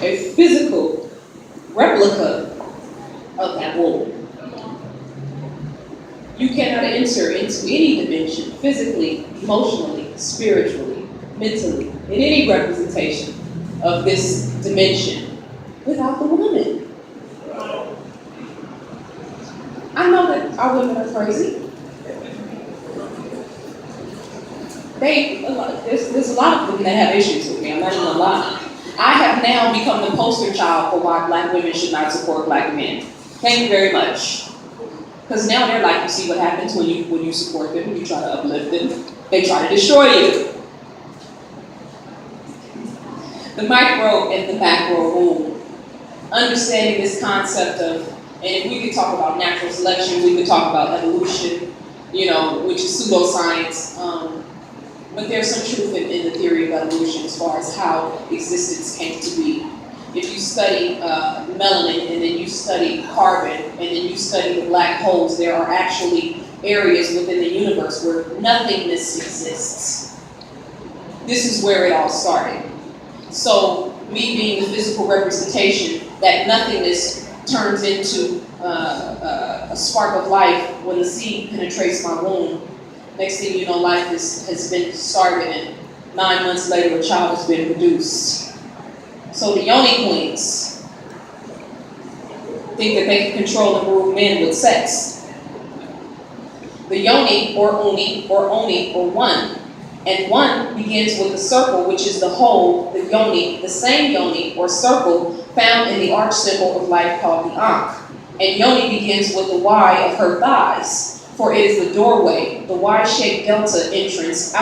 a physical replica of that womb. You cannot enter into any dimension, physically, emotionally, spiritually, mentally, in any representation of this dimension without the woman. I know that our women are crazy. There's a lot of them that have issues with me, I'm not even gonna lie. I have now become the poster child for why black women should not support black men. Thank you very much. Because now they're like, you see what happens when you support them, you try to uplift them, they try to destroy you. The micro and the macro womb. Understanding this concept of, and if we could talk about natural selection, we could talk about evolution, which is pseudoscience. But there's some truth in the theory of evolution as far as how existence came to be. If you study melanin and then you study carbon and then you study the black holes, there are actually areas within the universe where nothingness exists. This is where it all started. So me being the physical representation, that nothingness turns into a spark of life when the seed penetrates my womb. Next thing you know, life has been started, and 9 months later, a child has been produced. So the yoni queens think that they can control and rule men with sex. The yoni, or oni, or one. And one begins with the circle, which is the whole, the yoni, the same yoni, or circle, found in the arch symbol of life called the ankh. And yoni begins with the Y of her thighs, for it is the doorway, the Y-shaped delta entrance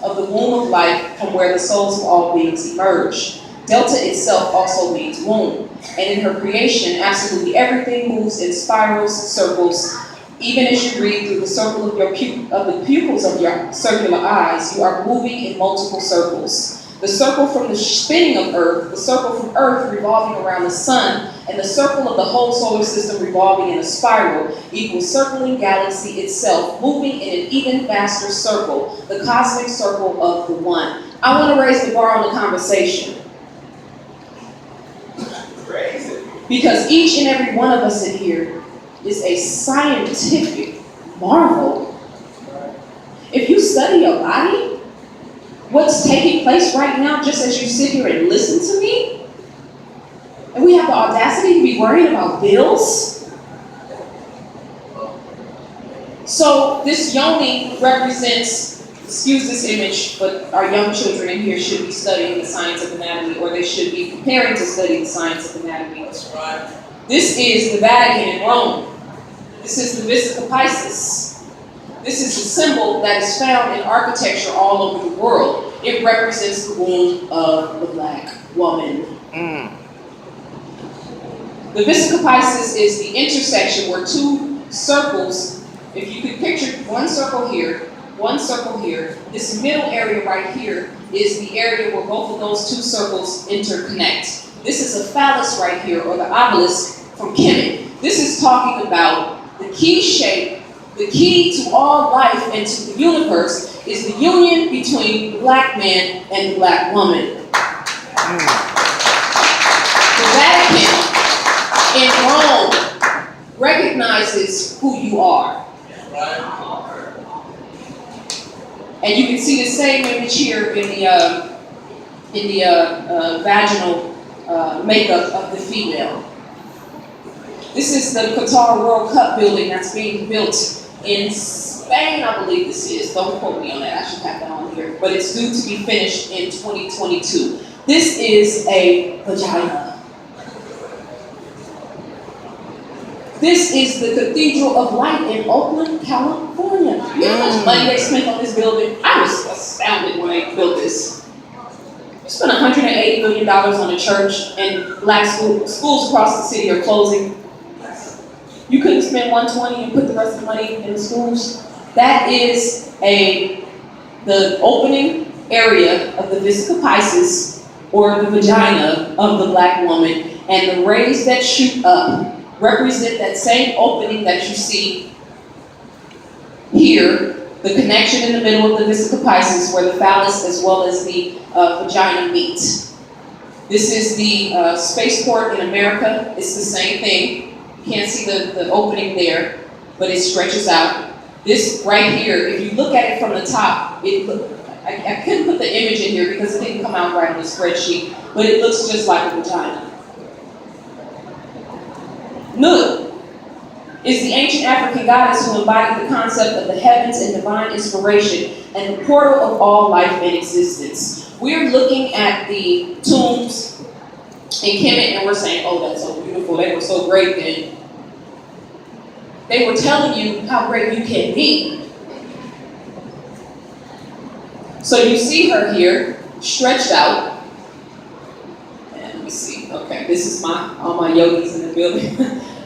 of the womb of life from where the souls of all beings emerge. Delta itself also means womb. And in her creation, absolutely everything moves in spirals, circles. Even as you breathe through the circle of the pupils of your circular eyes, you are moving in multiple circles. The circle from the spinning of Earth, the circle from Earth revolving around the sun, and the circle of the whole solar system revolving in a spiral equals circling galaxy itself, moving in an even vaster circle, the cosmic circle of the one. I want to raise the bar on the conversation. Because each and every one of us in here is a scientific marvel. If you study your body, what's taking place right now, just as you sit here and listen to me, and we have the audacity to be worried about bills. So this yoni represents, excuse this image, but our young children in here should be studying the science of anatomy, or they should be preparing to study the science of anatomy. That's right. This is the Vatican in Rome. This is the Vesica Piscis. This is a symbol that is found in architecture all over the world. It represents the womb of the black woman. The Vesica Piscis is the intersection where two circles, if you could picture one circle here, this middle area right here is the area where both of those two circles interconnect. This is a phallus right here, or the obelisk from Kemet. This is talking about the key shape, the key to all life and to the universe is the union between the black man and the black woman. The Vatican in Rome recognizes who you are. And you can see the same image here in the vaginal makeup of the female. This is the Qatar World Cup building that's being built in Spain, I believe this is. Don't quote me on that, I should have that on here. But it's due to be finished in 2022. This is a vagina. This is the Cathedral of Light in Oakland, California. You know how much money they spent on this building? I was astounded when they built this. They spent $180 million on a church, and black schools across the city are closing. You couldn't spend $120 and put the rest of the money in the schools. That is the opening area of the Vesica Piscis, or the vagina of the black woman, and the rays that shoot up represent that same opening that you see here, the connection in the middle of the Vesica Piscis, where the phallus as well as the vagina meet. This is the spaceport in America. It's the same thing. You can't see the opening there, but it stretches out. This right here, if you look at it from the top, I couldn't put the image in here because it didn't come out right on the spreadsheet, but it looks just like a vagina. Nut is the ancient African goddess who embodied the concept of the heavens and divine inspiration and the portal of all life and existence. We're looking at the tombs in Kemet and we're saying, oh, that's so beautiful, they were so great then. They were telling you how great you can be. So you see her here, stretched out. And let me see, okay, this is all my yogis in the building.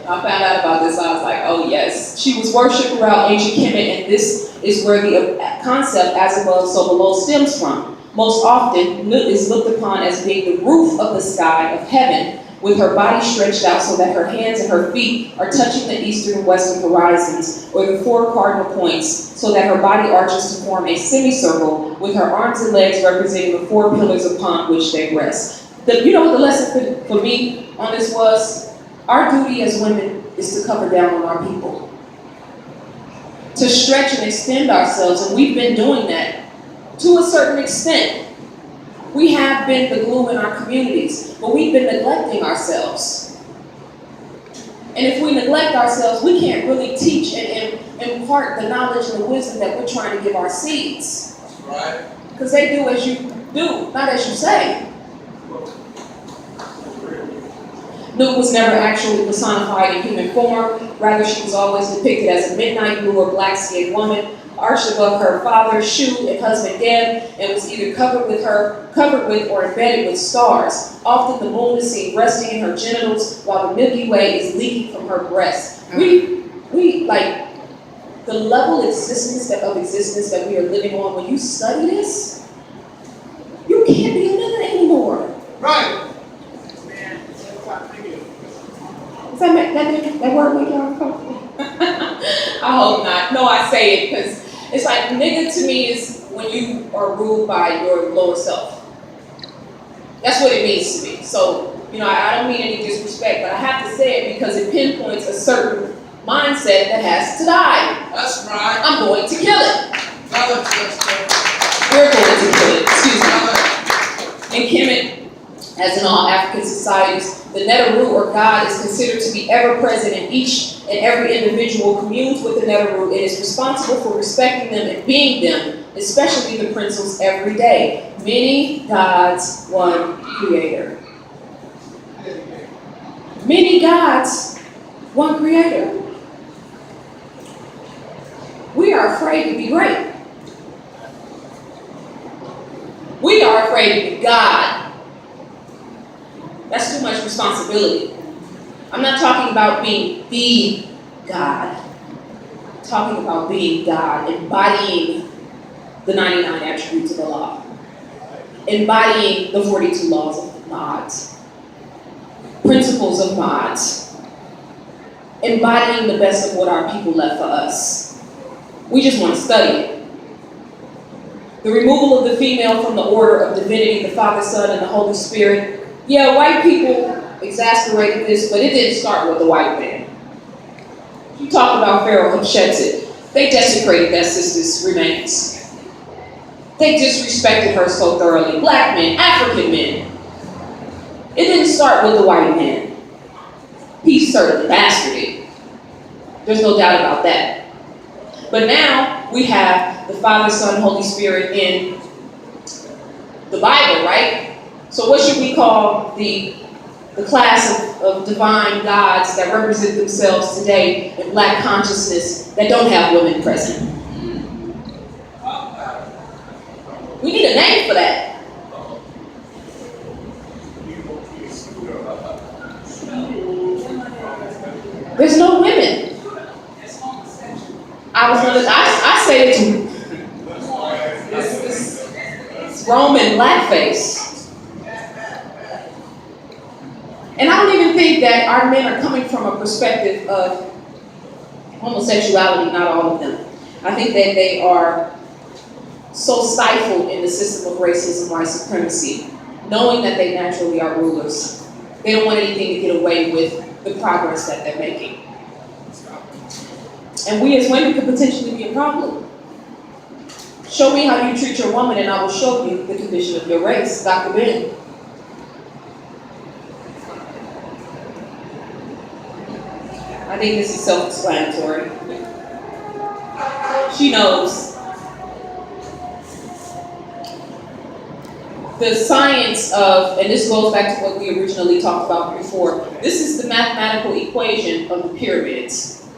I found out about this, I was like, oh yes. She was worshipped throughout ancient Kemet, and this is where the concept as above, so below stems from. Most often, Nut is looked upon as being the roof of the sky of heaven, with her body stretched out so that her hands and her feet are touching the eastern and western horizons, or the four cardinal points, so that her body arches to form a semicircle, with her arms and legs representing the four pillars upon which they rest. You know what the lesson for me on this was? Our duty as women is to cover down on our people. To stretch and extend ourselves, and we've been doing that to a certain extent. We have been the glue in our communities, but we've been neglecting ourselves. And if we neglect ourselves, we can't really teach and impart the knowledge and the wisdom that we're trying to give our seeds. Right. Because they do as you do, not as you say. Nut was never actually personified in human form. Rather, she was always depicted as a midnight blue or black-skinned woman, arched above her father, Shu, and husband Geb, and was either covered with or embedded with stars. Often the moon is seen resting in her genitals, while the Milky Way is leaking from her breast. We like the level of existence that we are living on. When you study this, you can't be another anymore. Right. Does that word make y'all uncomfortable? I hope not. No, I say it because it's like nigga to me is when you are ruled by your lower self. That's what it means to me. So, I don't mean any disrespect, but I have to say it because it pinpoints a certain mindset that has to die. That's right. I'm going to kill it. We're going to kill it. Excuse me. In Kemet, as in all African societies, the Neteru, or God, is considered to be ever present in each and every individual communes with the Neteru and is responsible for respecting them and being them, especially the principles, every day. Many gods, one creator. Many gods, one creator. We are afraid to be great. We are afraid to be God. That's too much responsibility. I'm not talking about being the God. I'm talking about being God, embodying the 99 attributes of Allah, embodying the 42 laws of Ma'at, principles of Ma'at, embodying the best of what our people left for us. We just want to study it. The removal of the female from the order of divinity, the Father, Son, and the Holy Spirit. Yeah, white people exasperated this, but it didn't start with the white man. You talk about Pharaoh Hatshepsut. They desecrated that sister's remains. They disrespected her so thoroughly. Black men, African men. It didn't start with the white man. He certainly bastarded it. There's no doubt about that. But now we have the Father, Son, Holy Spirit in the Bible, right? So what should we call the class of divine gods that represent themselves today in Black consciousness that don't have women present? We need a name for that. There's no women. I say it's Roman blackface. And I don't even think that our men are coming from a perspective of homosexuality, not all of them. I think that they are so stifled in the system of racism, white supremacy, knowing that they naturally are rulers. They don't want anything to get away with the progress that they're making. And we as women could potentially be a problem. Show me how you treat your woman and I will show you the condition of your race. Dr. Ben. I think this is self-explanatory. She knows. The science of, and this goes back to what we originally talked about before, this is the mathematical equation of the pyramids.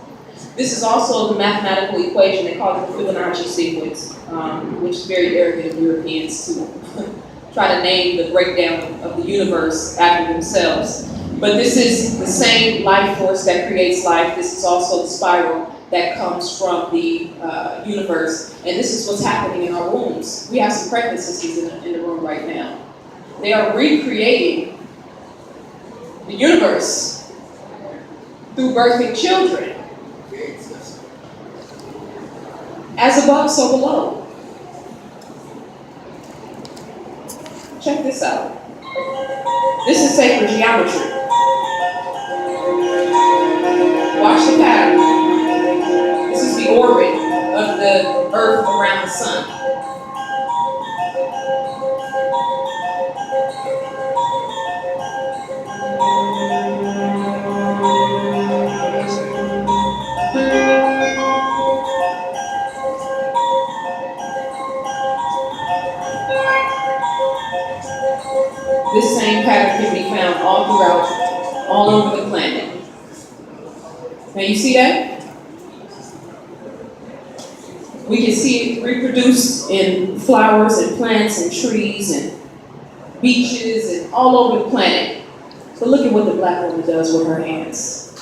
This is also the mathematical equation, they call it the Fibonacci sequence, which is very arrogant of Europeans to try to name the breakdown of the universe after themselves. But this is the same life force that creates life. This is also the spiral that comes from the universe. And this is what's happening in our wombs. We have some pregnant sisters in the room right now. They are recreating the universe through birthing children. As above, so below. Check this out. This is sacred geometry. Watch the pattern. This is the orbit of the Earth around the sun. This same pattern can be found all over the planet. Now you see that? We can see it reproduced in flowers and plants and trees and beaches and all over the planet. But look at what the black woman does with her hands.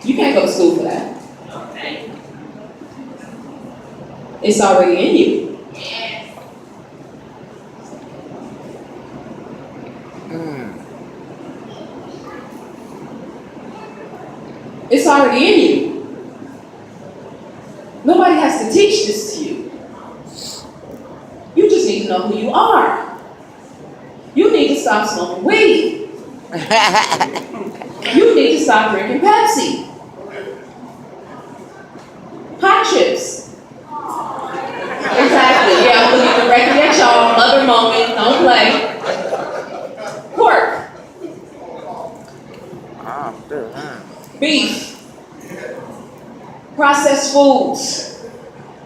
You can't go to school for that. It's already in you. It's already in you. Nobody has to teach this to you. You just need to know who you are. You need to stop smoking weed. You need to stop drinking Pepsi. Hot chips. Exactly. Yeah, I'm looking directly at y'all. Mother moment. Don't play. Pork. Beef. Processed foods.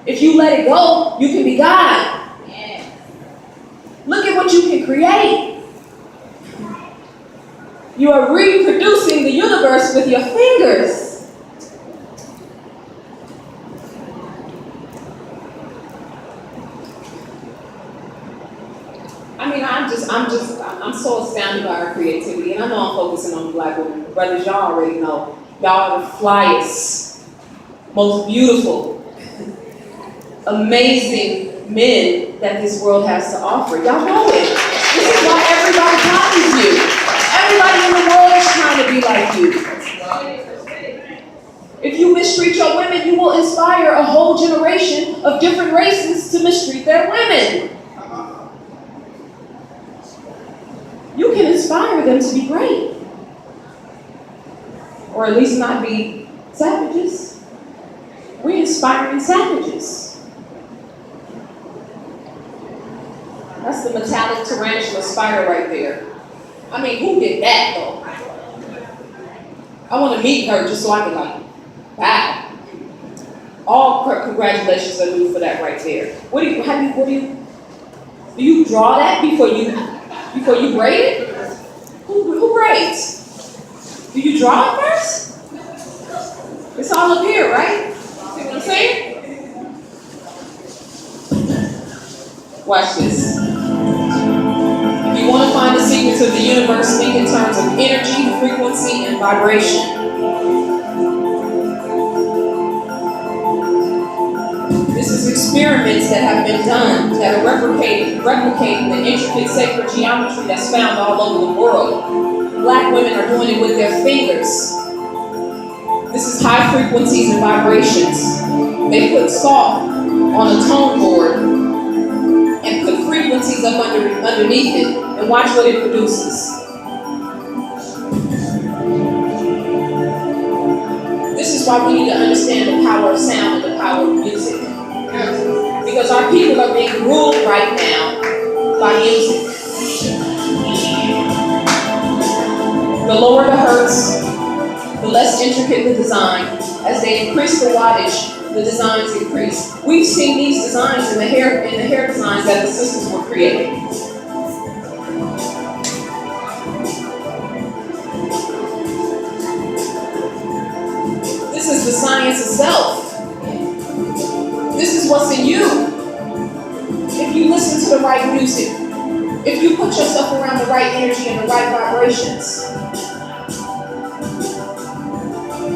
If you let it go, you can be God. Look at what you can create. You are reproducing the universe with your fingers. I mean, I'm so astounded by our creativity, and I know I'm focusing on the black women. Brothers, y'all already know. Y'all are the flyest, most beautiful, amazing men that this world has to offer. Y'all know it. This is why everybody copies you. Everybody in the world is trying to be like you. If you mistreat your women, you will inspire a whole generation of different races to mistreat their women. You can inspire them to be great. Or at least not be savages. We're inspiring savages. That's the metallic tarantula spider right there. I mean, who did that though? I want to meet her just so I can wow. All congratulations are due for that right there. Do you draw that before you braid it? Who braids? Do you draw it first? It's all up here, right? See what I'm saying? Watch this. If you want to find the secrets of the universe, think in terms of energy, frequency, and vibration. This is experiments that have been done that are replicating the intricate sacred geometry that's found all over the world. Black women are doing it with their fingers. This is high frequencies and vibrations. They put salt on a tone board and put frequencies frequencies up underneath it and watch what it produces. This is why we need to understand the power of sound and the power of music. Because our people are being ruled right now by music. The lower the hertz, the less intricate the design. As they increase the wattage, the designs increase. We've seen these designs in the hair designs that the sisters were creating. This is the science of self. This is what's in you. If you listen to the right music, if you put yourself around the right energy and the right vibrations.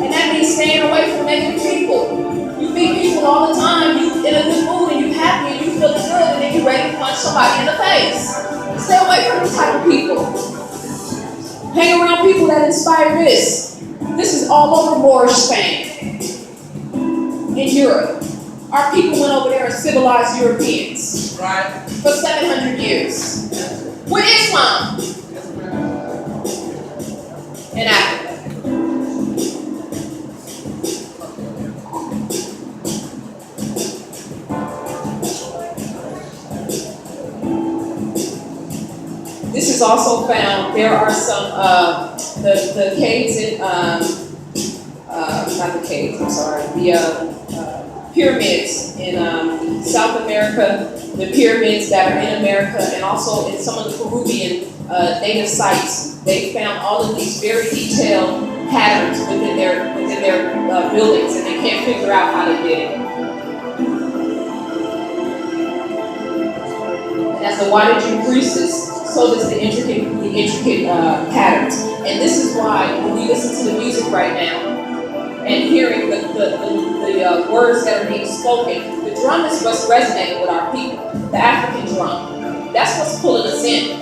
And that means staying away from negative people. You meet people all the time, you in a good mood and you happy and you feeling good and then you're ready to punch somebody in the face. Stay away from these type of people. Hang around people that inspire this. This is all over Moorish Spain. In Europe. Our people went over there and civilized Europeans. Right. For 700 years. With Islam. In Africa. This is also found, there are some, the caves in, not the caves, I'm sorry, the pyramids in South America, the pyramids that are in America, and also in some of the Peruvian native sites. They found all of these very detailed patterns within their buildings, and they can't figure out how they did it. And as the wattage increases, so does the intricate patterns. And this is why when we listen to the music right now and hearing the words that are being spoken, the drum is what's resonating with our people, the African drum. That's what's pulling us in.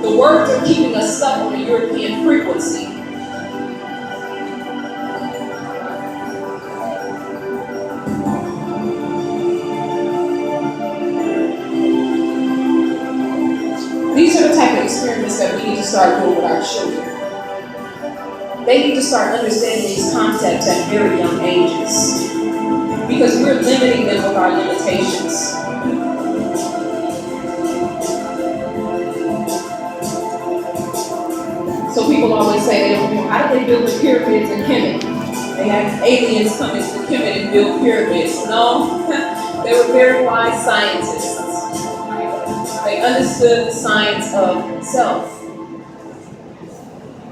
The words are keeping us stuck on a European frequency. These are the type of experiments that we need to start doing with our children. They need to start understanding these concepts at very young ages because we're limiting them with our limitations. So people always say they don't know, how did they build the pyramids in Kemet? They had aliens come into Kemet and build pyramids. No, they were very wise scientists. They understood the science of self.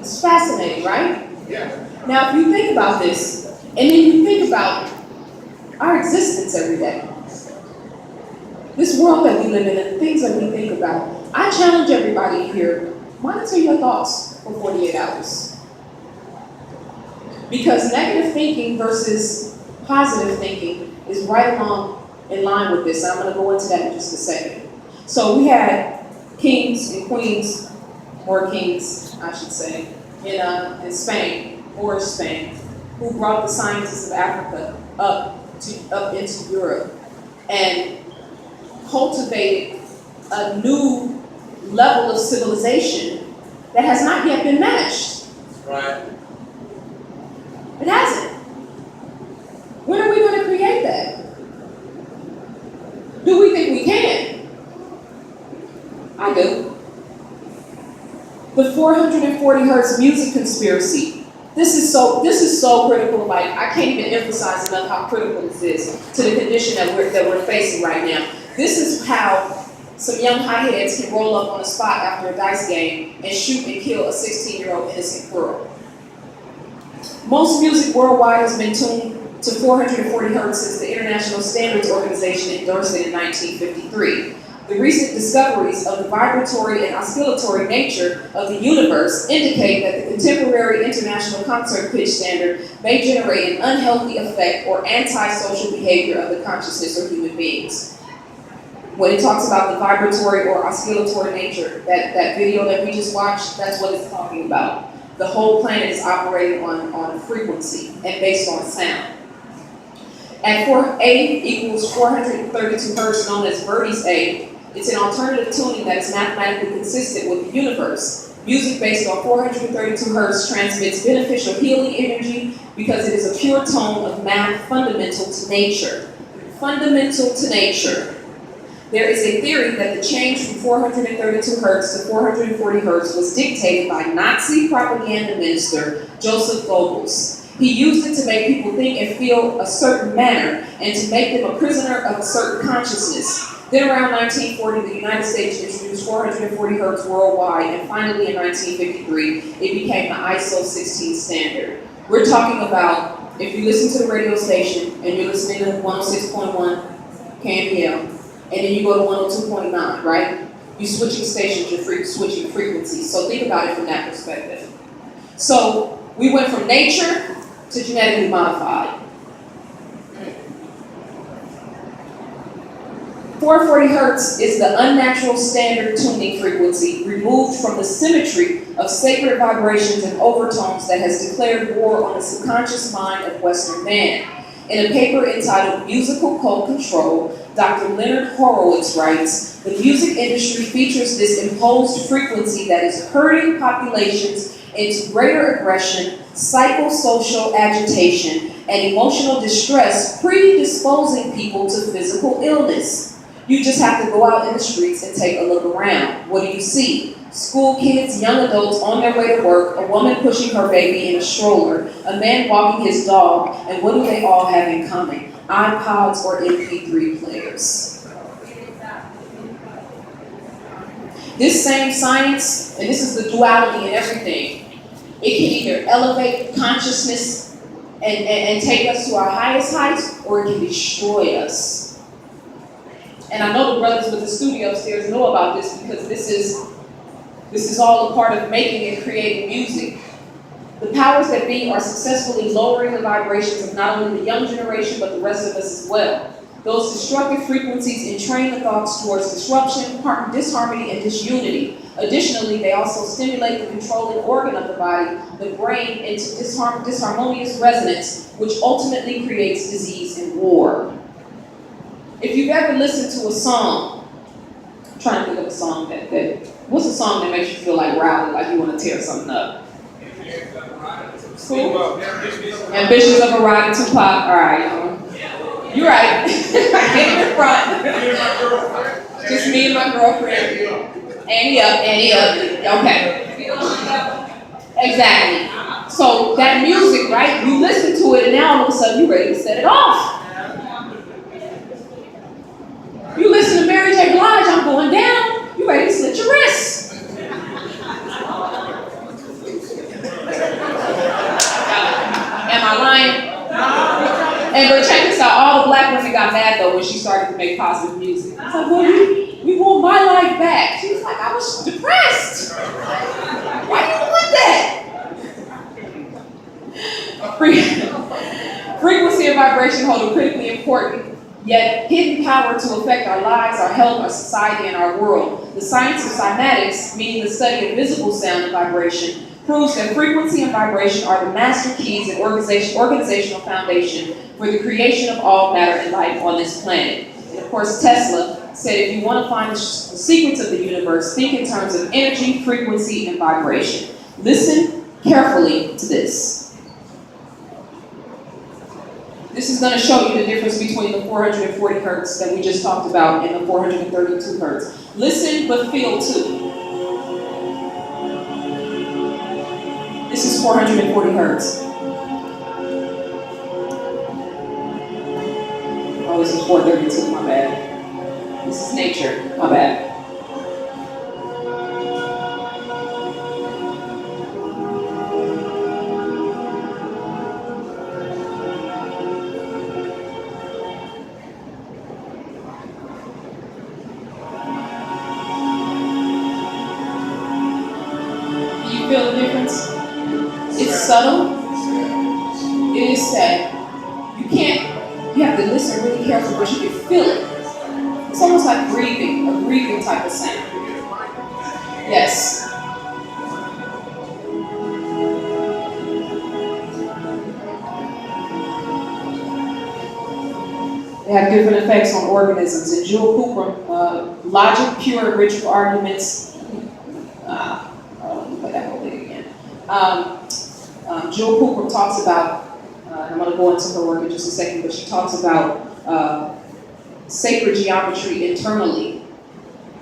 It's fascinating, right? Yeah. Now, if you think about this, and then you think about our existence every day, this world that we live in and the things that we think about, I challenge everybody here, monitor your thoughts for 48 hours. Because negative thinking versus positive thinking is right along in line with this. And I'm going to go into that in just a second. So we had kings and queens, or kings, I should say, in Spain, or Spain, who brought the scientists of Africa up into Europe and cultivated a new level of civilization that has not yet been matched. Right. It hasn't. When are we going to create that? Do we think we can? I do. The 440 hertz music conspiracy. This is so critical. Like, I can't even emphasize enough how critical this is to the condition that we're facing right now. This is how some young hotheads can roll up on a spot after a dice game and shoot and kill a 16-year-old innocent girl. Most music worldwide has been tuned to 440 hertz since the International Standards Organization endorsed it in 1953. The recent discoveries of the vibratory and oscillatory nature of the universe indicate that the contemporary international concert pitch standard may generate an unhealthy effect or antisocial behavior of the consciousness of human beings. When it talks about the vibratory or oscillatory nature, that video that we just watched, that's what it's talking about. The whole planet is operating on frequency and based on sound. At A equals 432 hertz, known as Verdi's A, It's an alternative tuning that is mathematically consistent with the universe. Music based on 432 hertz transmits beneficial healing energy because it is a pure tone of math fundamental to nature. Fundamental to nature. There is a theory that the change from 432 hertz to 440 hertz was dictated by Nazi propaganda minister Joseph Goebbels. He used it to make people think and feel a certain manner and to make them a prisoner of a certain consciousness. Then around 1940, the United States introduced 440 hertz worldwide, and finally in 1953, it became the ISO 16 standard. We're talking about, if you listen to the radio station and you're listening to 106.1 KMPL, and then you go to 102.9, right? You're switching stations, you're switching frequencies. So think about it from that perspective. So we went from nature to genetically modified. 440 hertz is the unnatural standard tuning frequency removed from the symmetry of sacred vibrations and overtones that has declared war on the subconscious mind of Western man. In a paper entitled Musical Code Control, Dr. Leonard Horowitz writes, the music industry features this imposed frequency that is herding populations into greater aggression, psychosocial agitation, and emotional distress, predisposing people to physical illness. You just have to go out in the streets and take a look around. What do you see? School kids, young adults on their way to work, a woman pushing her baby in a stroller, a man walking his dog, and what do they all have in common? iPods or MP3 players. This same science, and this is the duality in everything, it can either elevate consciousness and take us to our highest heights, or it can destroy us. And I know the brothers with the studio upstairs know about this because this is all a part of making and creating music. The powers that be are successfully lowering the vibrations of not only the young generation, but the rest of us as well. Those destructive frequencies entrain the thoughts towards disruption, disharmony, and disunity. Additionally, they also stimulate the controlling organ of the body, the brain, into disharmonious resonance, which ultimately creates disease and war. If you've ever listened to a song, I'm trying to think of a song what's a song that makes you feel like rowdy, like you want to tear something up? Cool. Ambitions of a Ride to Tupac. All right. You're right. Get in front. Just me and my girlfriend. Annie up. Okay. Exactly. So that music, right? You listen to it and now all of a sudden you're ready to set it off. You listen to Mary J. Blige, I'm going down, you ready to slit your wrists. Am I lying? And but check this out, all the black women got mad though when she started to make positive music. I was like, well, you want my life back. She was like, I was depressed. Why do you want that? Frequency and vibration hold a critically important yet hidden power to affect our lives, our health, our society, and our world. The science of cymatics, meaning the study of visible sound and vibration, proves that frequency and vibration are the master keys and organizational foundation for the creation of all matter and life on this planet. And of course, Tesla said if you want to find the secrets of the universe, think in terms of energy, frequency, and vibration. Listen carefully to this. This is going to show you the difference between the 440 hertz that we just talked about and the 432 hertz. Listen, but feel too. This is 440 hertz. Oh, this is 432, my bad. This is nature, my bad. Feel the difference? It's subtle. It is sad. You have to listen really carefully, but you can feel it. It's almost like breathing, a breathing type of sound. Yes. They have different effects on organisms. And Jewel Cooper, logic, pure and rich arguments. Let me play that whole thing again. Jill Cooper talks about, I'm going to go into her work in just a second, but she talks about sacred geometry internally.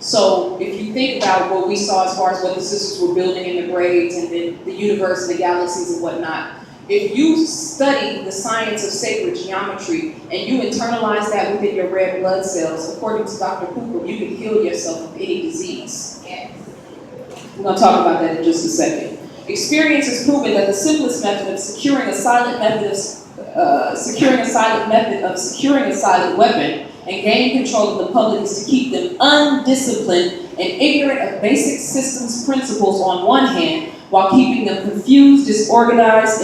So if you think about what we saw as far as what the sisters were building in the grades and then the universe and the galaxies and whatnot, if you study the science of sacred geometry and you internalize that within your red blood cells, according to Dr. Cooper, you can heal yourself of any disease. Yes. We're going to talk about that in just a second. Experience has proven that the simplest method of securing a silent weapon and gaining control of the public is to keep them undisciplined and ignorant of basic systems principles on one hand, while keeping them confused, disorganized, and